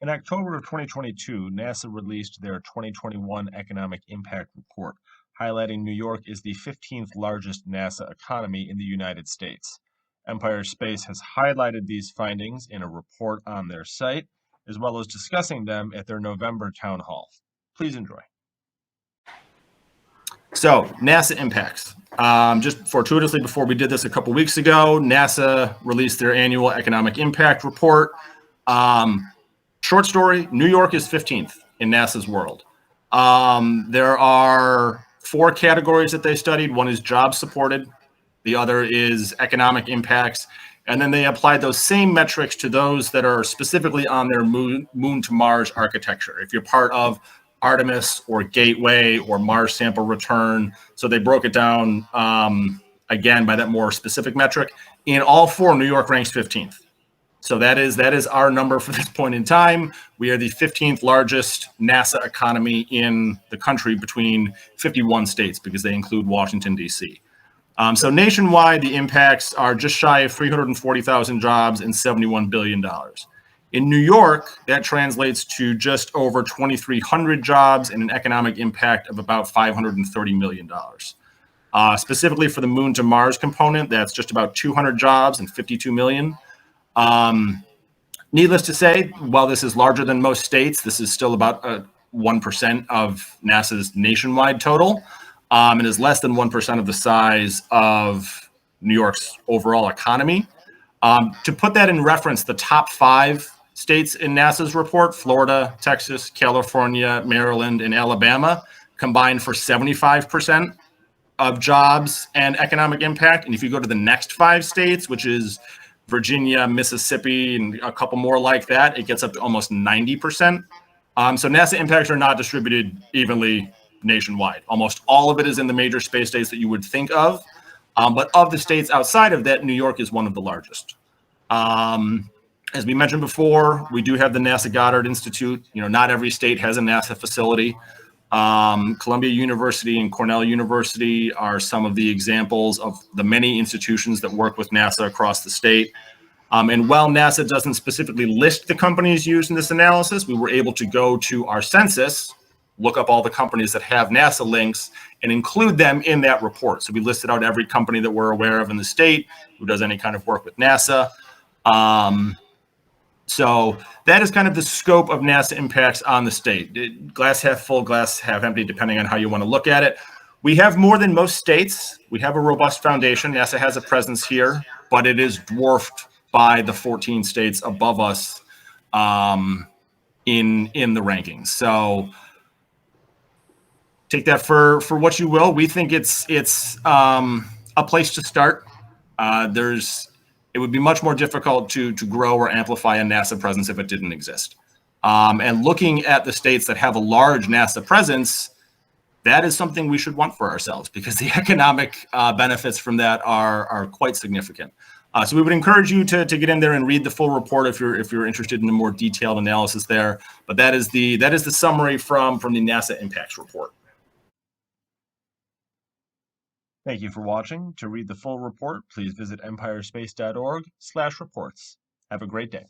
In October of 2022, NASA released their 2021 Economic Impact Report, highlighting New York is the 15th largest NASA economy in the United States. Empire Space has highlighted these findings in a report on their site, as well as discussing them at their November town hall. Please enjoy. So, NASA impacts. Just fortuitously, before we did this a couple weeks ago, NASA released their annual economic impact report. Short story, New York is 15th in NASA's world. There are 4 categories that they studied. One is job supported. The other is economic impacts. And then they applied those same metrics to those that are specifically on their moon to Mars architecture. If you're part of Artemis or Gateway or Mars sample return. So they broke it down, again, by that more specific metric. In all 4, New York ranks 15th. So that is our number for this point in time. We are the 15th largest NASA economy in the country between 51 states because they include Washington, D.C. So nationwide, the impacts are just shy of 340,000 jobs and $71 billion. In New York, that translates to just over 2,300 jobs and an economic impact of about $530 million. Specifically for the Moon to Mars component, that's just about 200 jobs and $52 million. Needless to say, while this is larger than most states, this is still about 1% of NASA's nationwide total, and is less than 1% of the size of New York's overall economy. To put that in reference, the top 5 states in NASA's report, Florida, Texas, California, Maryland, and Alabama, combined for 75% of jobs and economic impact. And if you go to the next 5 states, which is Virginia, Mississippi, and a couple more like that, it gets up to almost 90%. So NASA impacts are not distributed evenly nationwide. Almost all of it is in the major space states that you would think of. But of the states outside of that, New York is one of the largest. As we mentioned before, we do have the NASA Goddard Institute. Not every state has a NASA facility. Columbia University and Cornell University are some of the examples of the many institutions that work with NASA across the state. And while NASA doesn't specifically list the companies used in this analysis, we were able to go to our census, look up all the companies that have NASA links, and include them in that report. So we listed out every company that we're aware of in the state who does any kind of work with NASA. So that is kind of the scope of NASA impacts on the state. Glass half full, glass half empty, depending on how you want to look at it. We have more than most states. We have a robust foundation. NASA has a presence here, but it is dwarfed by the 14 states above us in the rankings. So take that for what you will. We think it's a place to start. It would be much more difficult to grow or amplify a NASA presence if it didn't exist. And looking at the states that have a large NASA presence, that is something we should want for ourselves because the economic benefits from that are quite significant. So we would encourage you to get in there and read the full report if you're interested in a more detailed analysis there. But that is the summary from the NASA Impacts Report. Thank you for watching. To read the full report, please visit empirespace.org/reports. Have a great day.